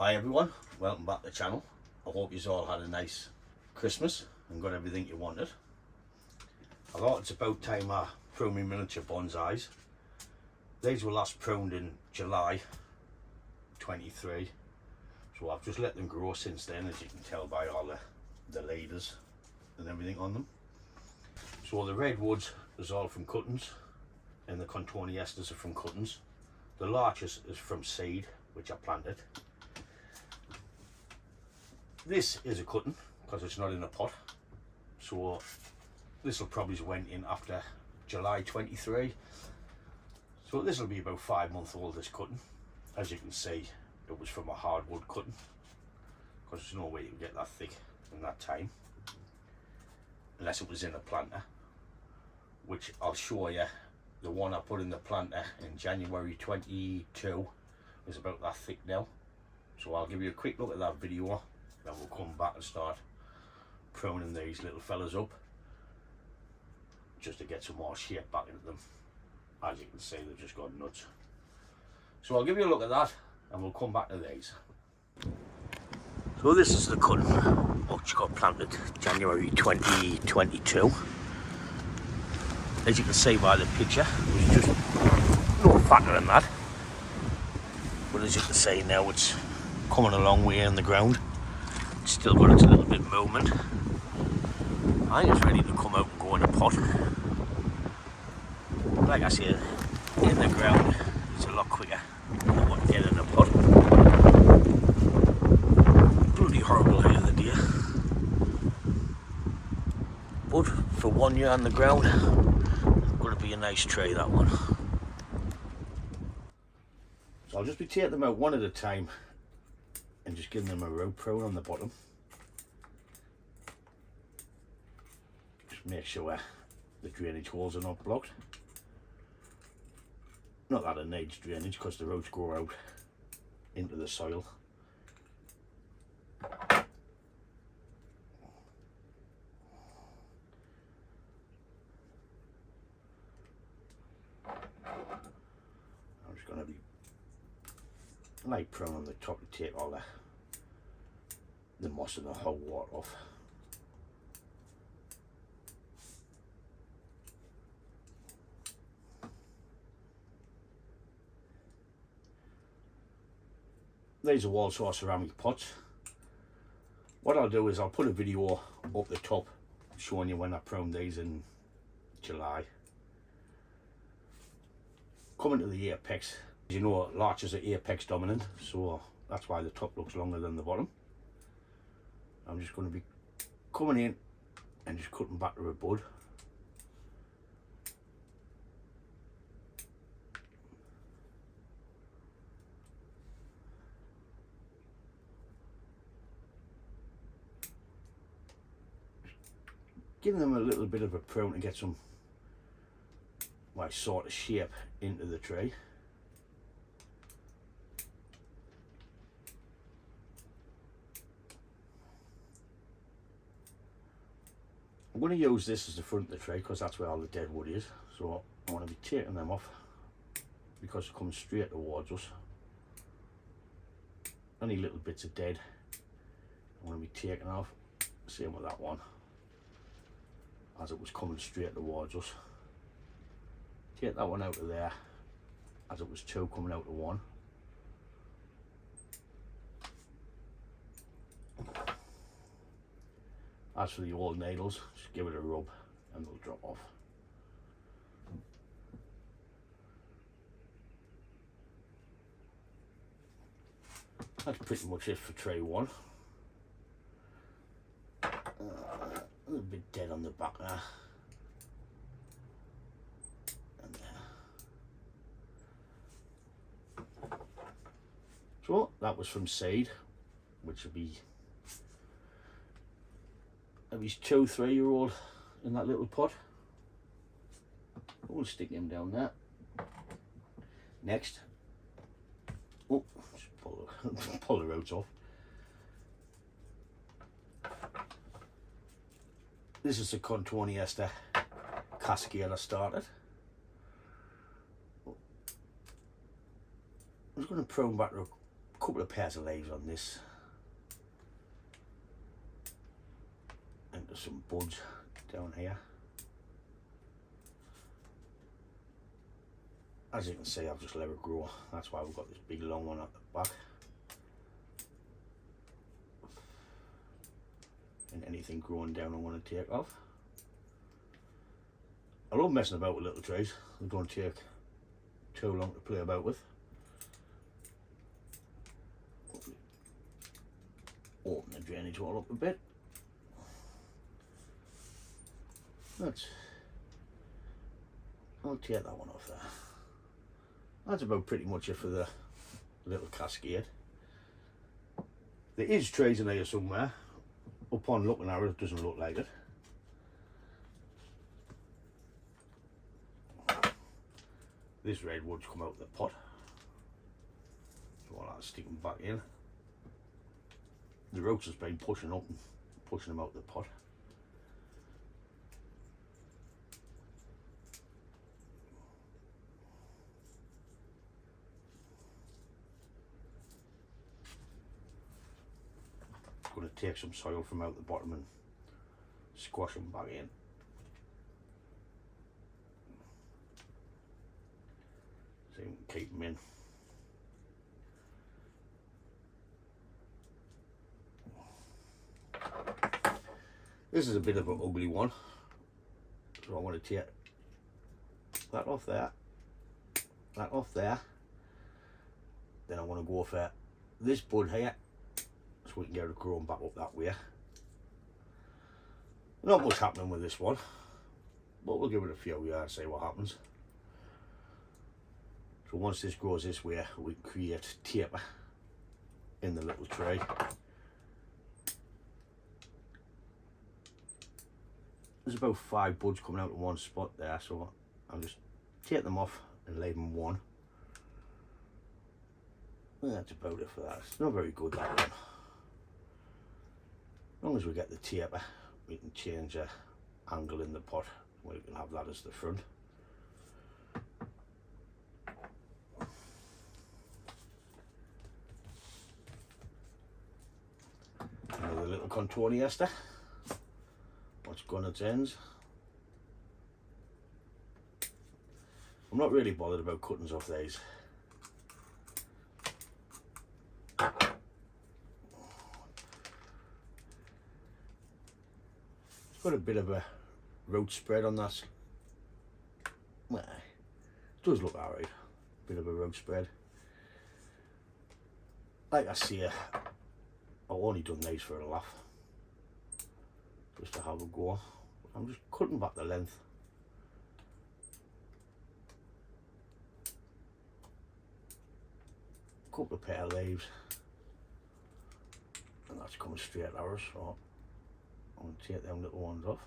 Hi everyone, welcome back to the channel. I hope you all had a nice Christmas and got everything you wanted. I thought it's about time I prune my miniature bonsais. These were last pruned in July 23, so I've just let them grow since then, as you can tell by all the leaders and everything on them. So the redwoods is all from cuttings and the contoneasters are from cuttings. The larch is from seed, which I planted. This is a cutting because it's not in a pot, so this will probably went in after July 23, so this will be about 5 months old, this cutting. As you can see, it was from a hardwood cutting because there's no way you can get that thick in that time unless it was in a planter, which I'll show you. The one I put in the planter in January 22 is about that thick now, so I'll give you a quick look at that video. Then we'll come back and start pruning these little fellas up just to get some more shape back into them. As you can see, they've just gone nuts. So I'll give you a look at that and we'll come back to these. So this is the cutting which got planted January 2022. As you can see by the picture, there's just no fatter than that. But as you can see now, it's coming a long way in the ground. It's still got its little bit of movement. I think it's ready to come out and go in a pot. Like I said, in the ground it's a lot quicker than what you get in a pot. Bloody horrible here the deer. But for 1 year on the ground, it's going to be a nice tree, that one. So I'll just be taking them out one at a time and just giving them a row prune on the bottom. Just make sure the drainage holes are not blocked. Not that it needs drainage because the roots grow out into the soil. I'm just going to be light prune on the top to take all the moss and the whole water off. These are also ceramic pots. What I'll do is I'll put a video up the top showing you when I pruned these in July. Coming to the apex, as you know, larch is an apex dominant, so that's why the top looks longer than the bottom. I'm just going to be coming in and just cutting back to a bud. Giving them a little bit of a prune to get some sort of shape into the tree. I'm going to use this as the front of the tree because that's where all the dead wood is, so I want to be taking them off because they're coming straight towards us. Any little bits of dead I want to be taking off. Same with that one, as it was coming straight towards us. Take that one out of there as it was two coming out of one. As for the old needles, just give it a rub and they'll drop off. That's pretty much it for tray one. A little bit dead on the back there. And there. So that was from seed, which would be at least 2-3 year old in that little pot. We'll stick him down there. Next, oh, just pull the roots off. This is the contoneaster cascade I started. I'm just going to prune back to couple of pairs of leaves on this. And there's some buds down here. As you can see, I've just let it grow. That's why we've got this big long one at the back. And anything growing down I want to take off. I love messing about with little trees. They don't take too long to play about with. Open the drainage wall up a bit. I'll take that one off there. That's about pretty much it for the little cascade. There is trees in here somewhere. Upon looking at it, it doesn't look like it. This redwood's come out of the pot. So all that's sticking back in. The roots has been pushing up and pushing them out of the pot. Going to take some soil from out the bottom and squash them back in. So you can keep them in. This is a bit of an ugly one, so I want to take that off there, that off there. Then I want to go for this bud here, so we can get it growing back up that way. Not much happening with this one, but we'll give it a few yards, see what happens. So once this grows this way, we can create taper in the little tree. There's about 5 buds coming out in one spot there, so I'll just take them off and leave them one. And that's about it for that. It's not very good, that one. As long as we get the taper, we can change the angle in the pot. We can have that as the front. Another little contoneaster. What's going at its ends. I'm not really bothered about cuttings off these. It's got a bit of a root spread on that. Well, it does look alright. Bit of a root spread. Like I say, I've only done these for a laugh. Just to have a go. I'm just cutting back the length. Couple of pair of leaves. And that's coming straight at us, so I'm going to take them little ones off.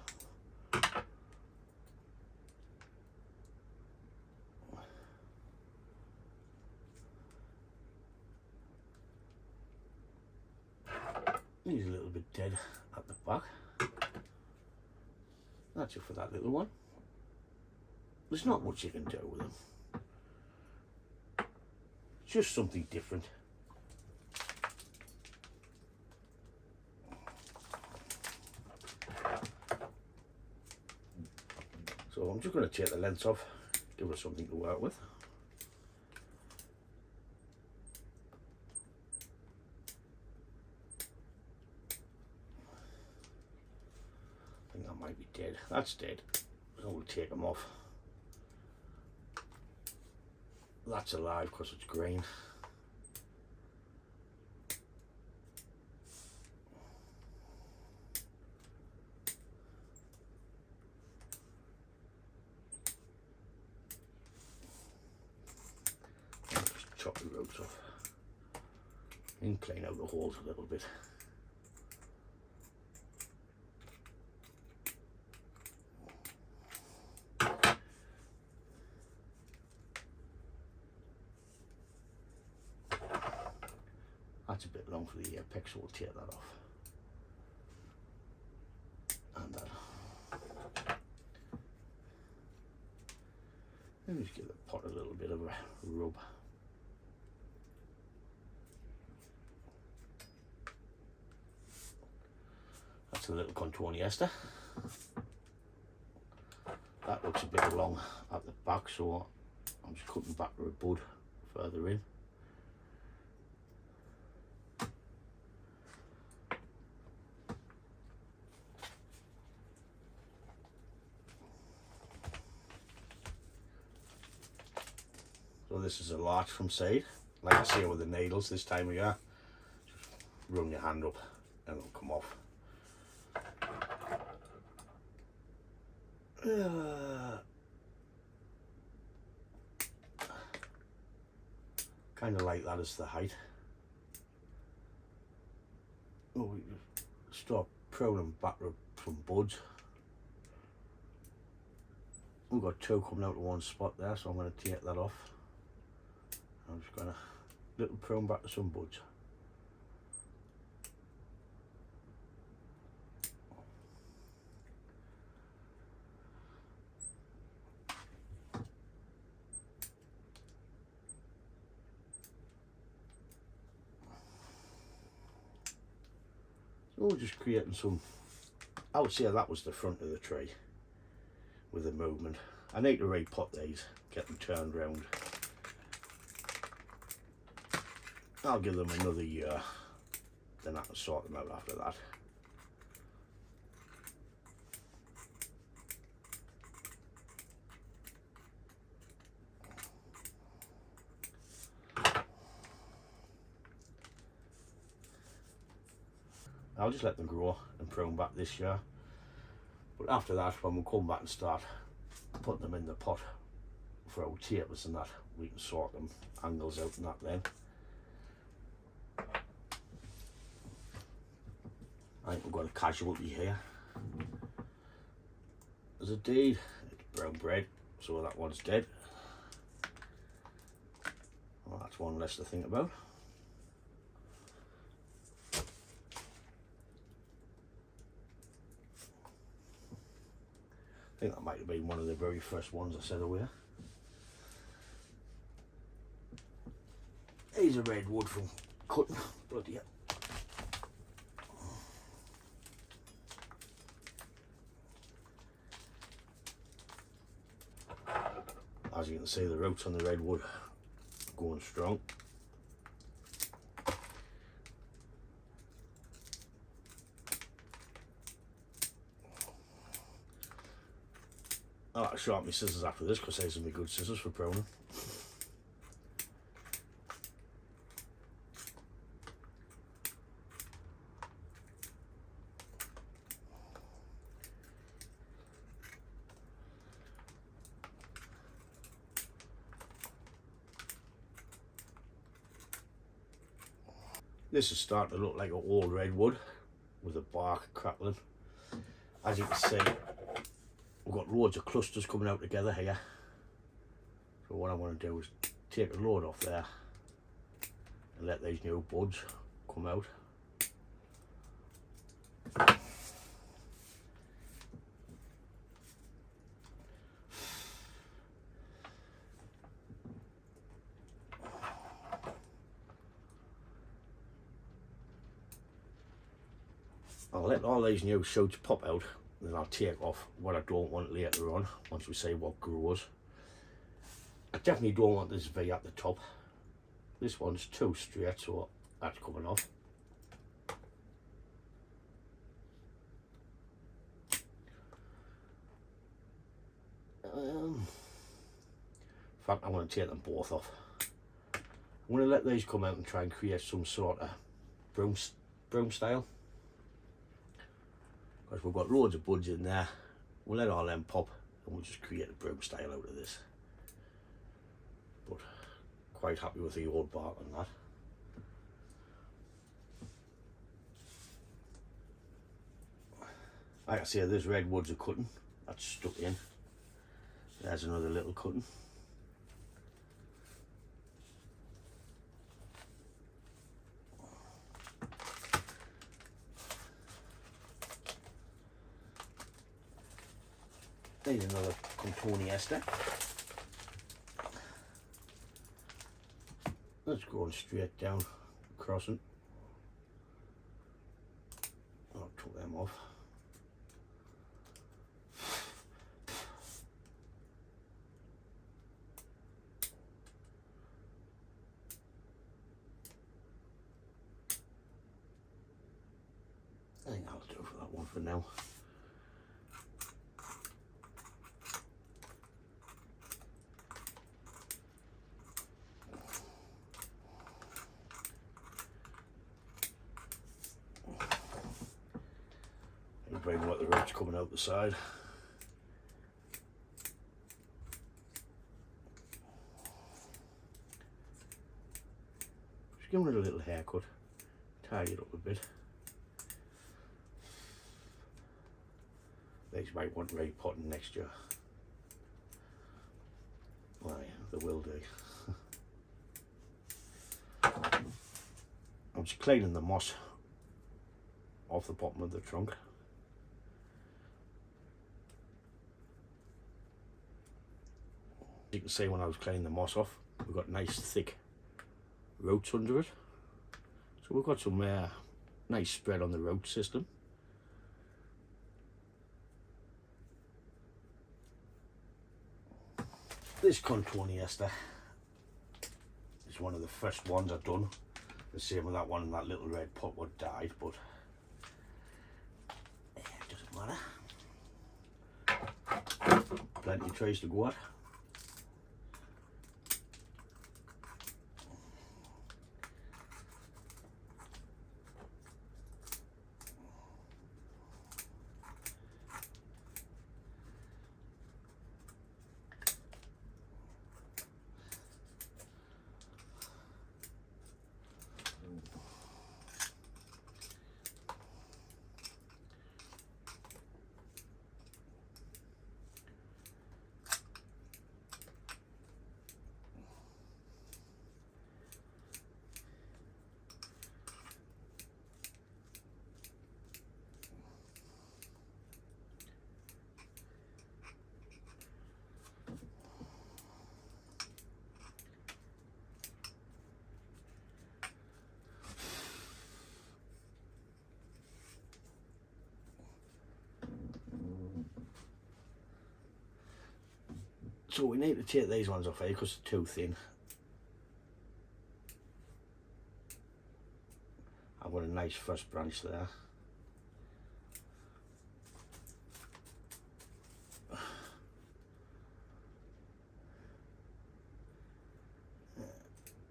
He's a little bit dead at the back. That's it for that little one. There's not much you can do with them. It's just something different. So I'm just going to take the lengths off, give us something to work with. I think that might be dead. That's dead. So we'll take them off. That's alive because it's green. Just chop the ropes off and clean out the holes a little bit. That's a bit long for the apex, so we'll take that off. And that. Let me just give the pot a little bit of a rub. to the little contoneaster. That looks a bit long at the back, so I'm just cutting back to a bud further in. So this is a larch from seed. Like I say with the needles this time of year, just run your hand up and it'll come off. Kind of like that as the height. Oh, we start pruning back from buds. We've got two coming out of one spot there, so I'm going to take that off. I'm just going to little prune back to some buds. So we're just creating some, I would say that was the front of the tree with the movement. I need to repot these, get them turned round. I'll give them another year, then I can sort them out after that. I'll just let them grow and prune back this year. But after that, when we come back and start putting them in the pot for our tapers and that, we can sort them angles out and that then. I think we've got a Casualty here. There's a deed, it's brown bread, so that one's dead. Well, that's one less to think about. I think that might have been one of the very first ones I said away. Here's a redwood from cutting, bloody hell. As you can see, the roots on the redwood are going strong. I'll have to sharpen my scissors after this because these are my good scissors for pruning. This is starting to look like an old redwood with the bark crackling. As you can see, we've got loads of clusters coming out together here. So what I want to do is take a load off there and let these new buds come out. I'll let all these new shoots pop out, then I'll take off what I don't want later on, once we see what grows. I definitely don't want this V at the top. This one's too straight, so that's coming off. In fact, I'm going to take them both off. I'm going to let these come out and try and create some sort of broom style. Because we've got loads of buds in there, we'll let all them pop and we'll just create a broom style out of this. But quite happy with the old bark on that. Like I say, there's redwoods are cutting, that's stuck in. There's another little cutting. There's another contoneaster. That's going straight down, crossing. I'll tuck them off. I'll do it for that one for now. Bring what the roots coming out the side. Just giving it a little haircut, tidy it up a bit. These might want repotting next year. Why, they will do. I'm just cleaning the moss off the bottom of the trunk. You can see when I was cleaning the moss off, we've got nice thick roots under it. So we've got some nice spread on the root system. This contoneaster is one of the first ones I've done. The same with that one in that little red pot what died, but it doesn't matter. Plenty of trees to go at. So we need to take these ones off here because they're too thin. I've got a nice first branch there.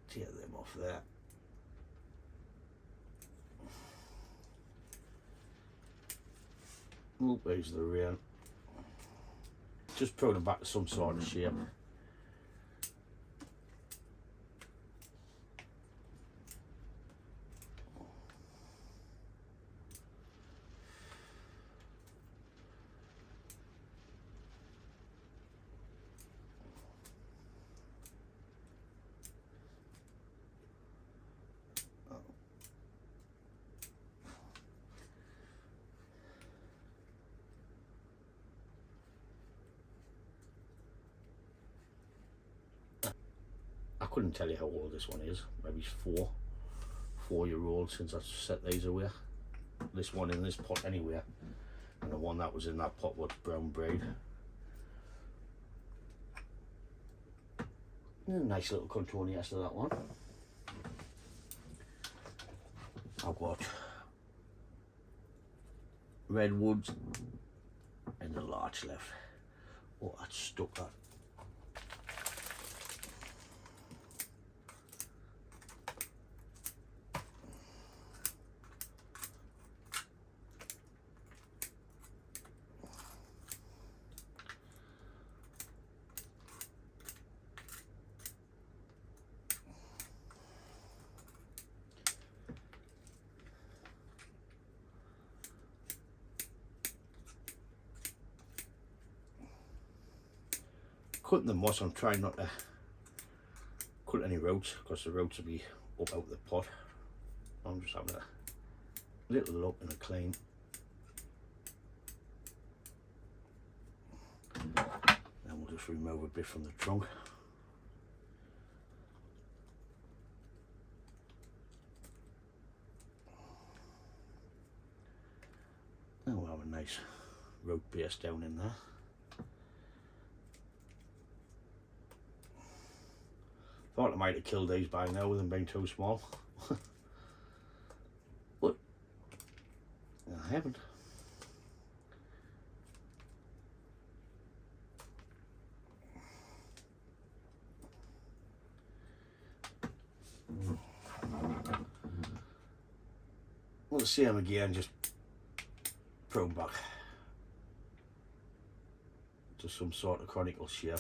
Take them off there. Oh, there's the rear. Just prune them back to some sort of shape. I couldn't tell you how old this one is. Maybe it's 4-year-old since I set these away. This one in this pot anyway, and the one that was in that pot was brown braid. Nice little contoneaster, that one. I've got redwoods and the larch left. Oh, that's stuck that. Cutting the moss, I'm trying not to cut any roots because the roots will be up out the pot. I'm just having a little look and a clean. Then we'll just remove a bit from the trunk. Then we'll have a nice root base down in there. Thought I might have killed these by now with them being too small. But I haven't. We'll see him again, just prune back to some sort of conical shape.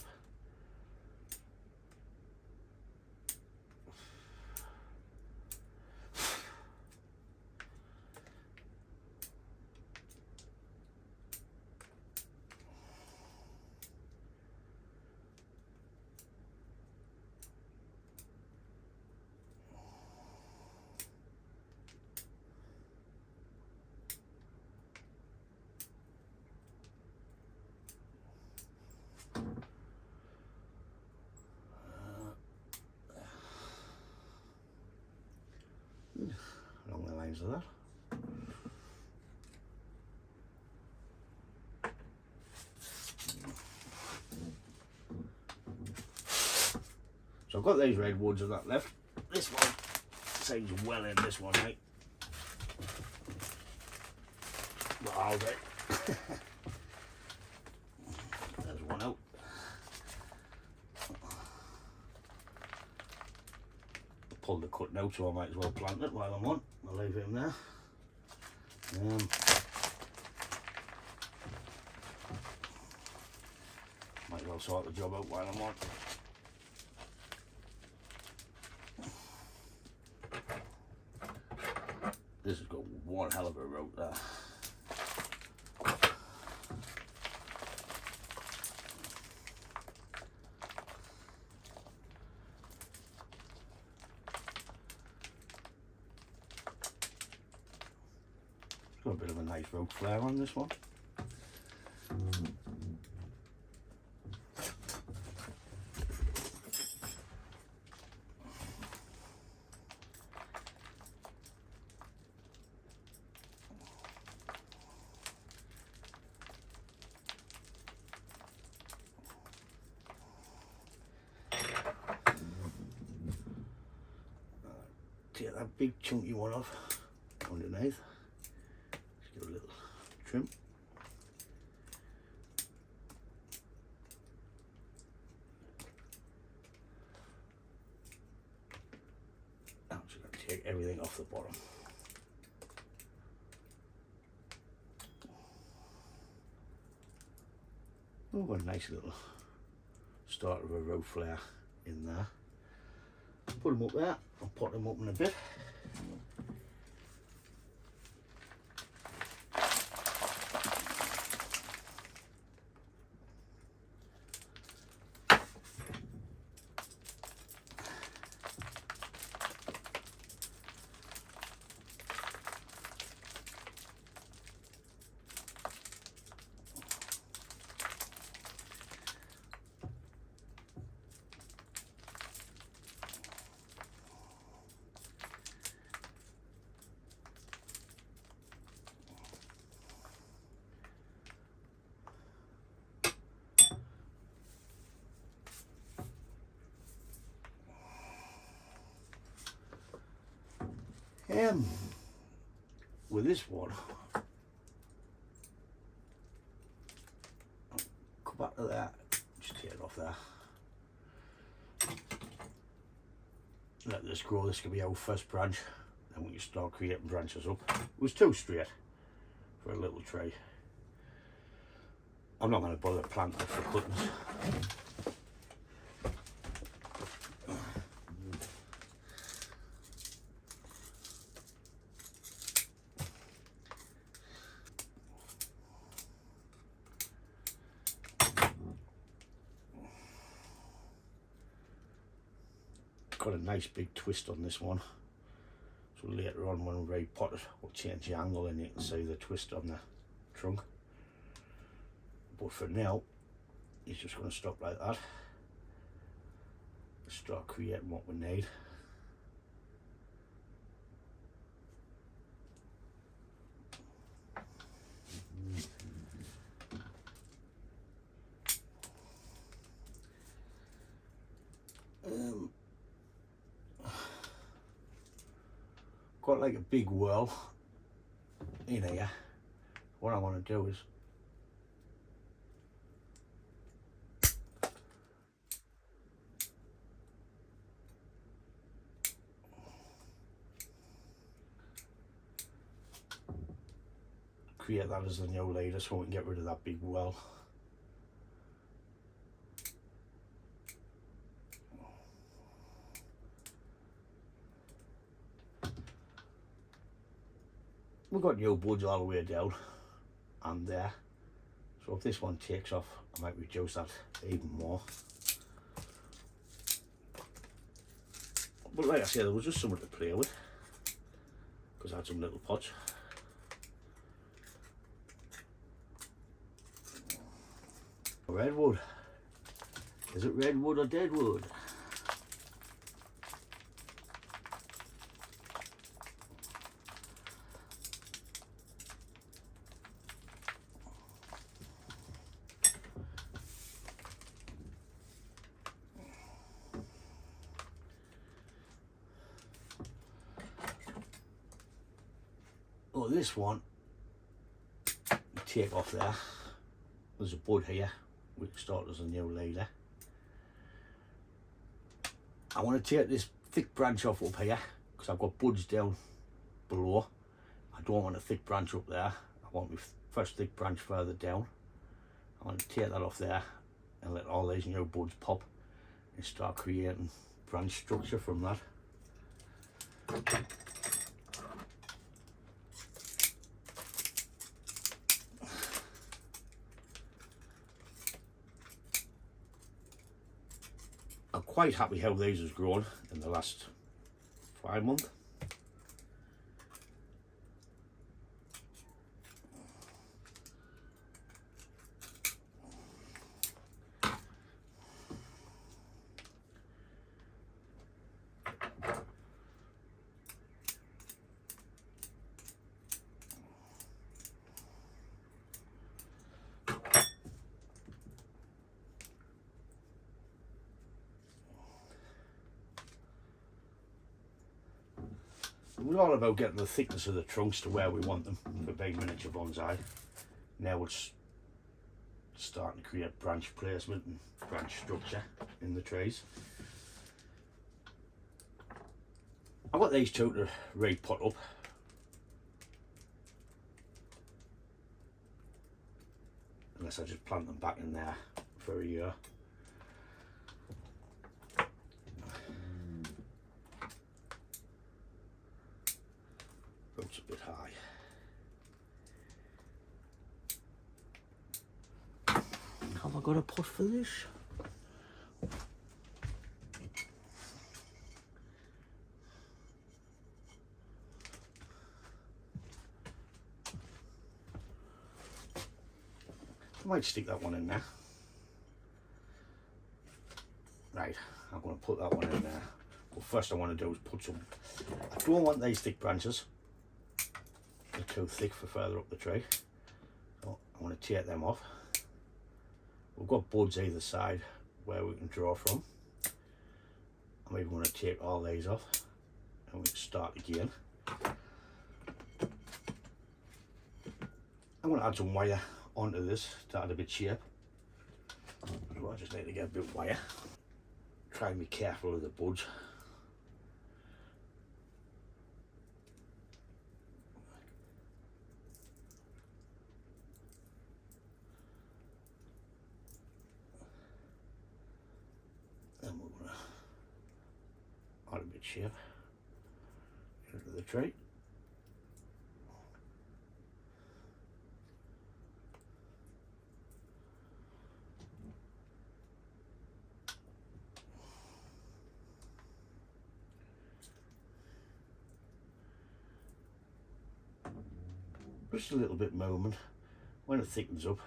Along the lines of that. So I've got these redwoods and that left. This one seems well in this one, mate. But I'll do. There's one out. Pull the cut now, so I might as well plant it while I'm on. I'll leave him there. Might as well sort the job out while I'm on. This has got one hell of a root there. Got a bit of a nice root flare on this one. Take that big chunky one off underneath. Just give it a little trim. I'm just going to take everything off the bottom. Oh, got a nice little start of a row flare in there. Put them up there, I'll pot them up in a bit. With this one, come back to that, just take it off there. Let this grow, this could be our first branch, then we can start creating branches up. It was too straight for a little tree. I'm not going to bother planting it for cuttings. Got a nice big twist on this one, so later on when we repot it we'll change the angle and you can see the twist on the trunk, but for now he's just going to stop like that. Start creating what we need. Got like a big whirl in here, what I want to do is create that as the new leader so we can get rid of that big well. We've got new buds all the way down and there, so if this one takes off I might reduce that even more. But like I said, there was just something to play with because I had some little pots. Redwood. Is it redwood or deadwood? Oh, this one, take off there. There's a bud here, which starts as a new leader. I want to take this thick branch off up here because I've got buds down below. I don't want a thick branch up there. I want my first thick branch further down. I want to take that off there and let all these new buds pop and start creating branch structure from that. I'm quite happy how these has grown in the last 5 months. It was all about getting the thickness of the trunks to where we want them for big miniature bonsai. Now it's starting to create branch placement and branch structure in the trees. I've got these two to repot up. Unless I just plant them back in there for a year. It's a bit high. Have I got a pot for this? I might stick that one in there. Right, I'm going to put that one in there. But first I want to do is put some, I don't want these thick branches. They're too thick for further up the tree. So I want to take them off. We've got buds either side where we can draw from. I'm even going to take all these off and we can start again. I'm going to add some wire onto this to add a bit of shape. So I just need to get a bit of wire. Try and be careful of the buds. And we're going to add a bit of shape into the tree. Just a little bit moment. When it thickens up,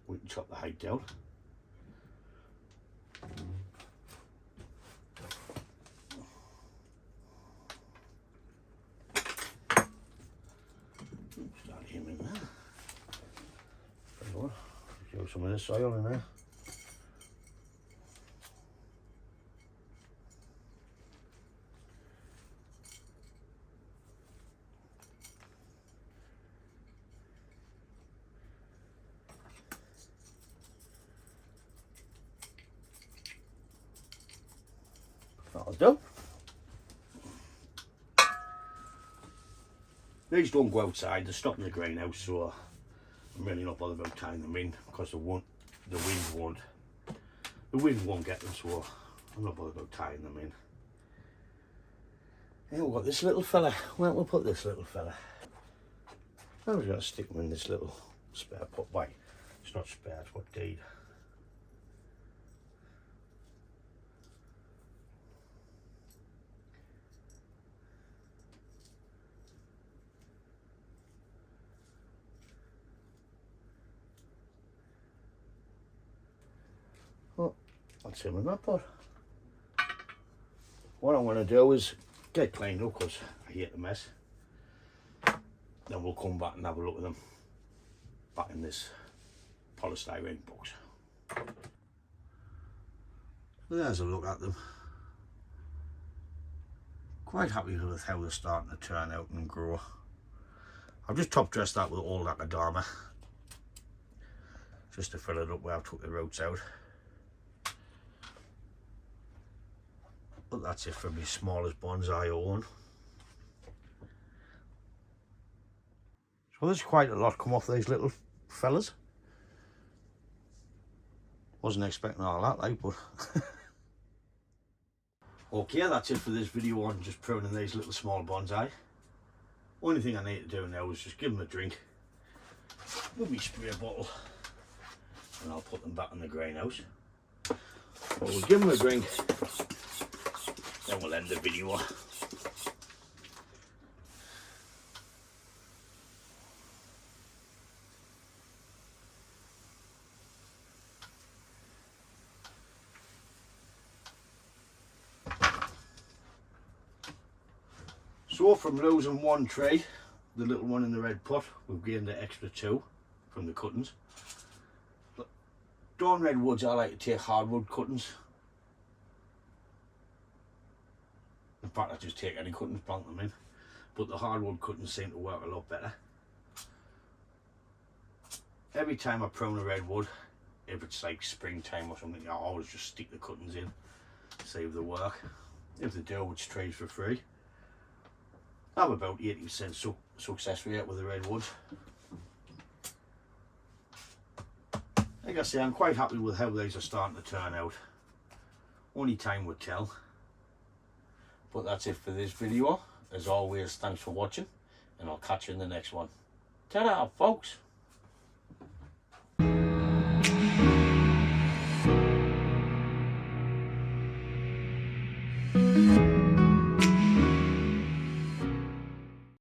we can chop the height down. Start him in there. Show some of this soil in there. That'll do. These don't go outside, they're stocked in the greenhouse, so I'm really not bothered about tying them in because the wind won't get them, so I'm not bothered about tying them in. Here we've got this little fella. Where don't we put this little fella? I was going to stick him in this little spare pot. Wait, it's not spare, it's what deed. Oh, that's him in that pot. What I'm going to do is get cleaned up because I hate the mess. Then we'll come back and have a look at them back in this polystyrene box. There's a look at them. Quite happy with how they're starting to turn out and grow. I've just top dressed that with all macadamia just to fill it up where I took the roots out. But that's it for my smallest bonsai I own. So there's quite a lot come off these little fellas. Wasn't expecting all that, like, but okay, that's it for this video on just pruning these little small bonsai. Only thing I need to do now is just give them a drink with my spray bottle, and I'll put them back in the greenhouse. But we'll give them a drink, then we'll end the video. So from losing one tree, the little one in the red pot, we've gained the extra 2 from the cuttings. But dawn redwoods, I like to take hardwood cuttings. In fact, I just take any cuttings, plant them in. But the hardwood cuttings seem to work a lot better. Every time I prune a redwood, if it's like springtime or something, I always just stick the cuttings in, save the work. If they do, it's trees for free. I have about 80% success rate with the redwoods. Like I say, I'm quite happy with how these are starting to turn out. Only time would tell. But that's it for this video. As always, thanks for watching, and I'll catch you in the next one. Ta-da, folks!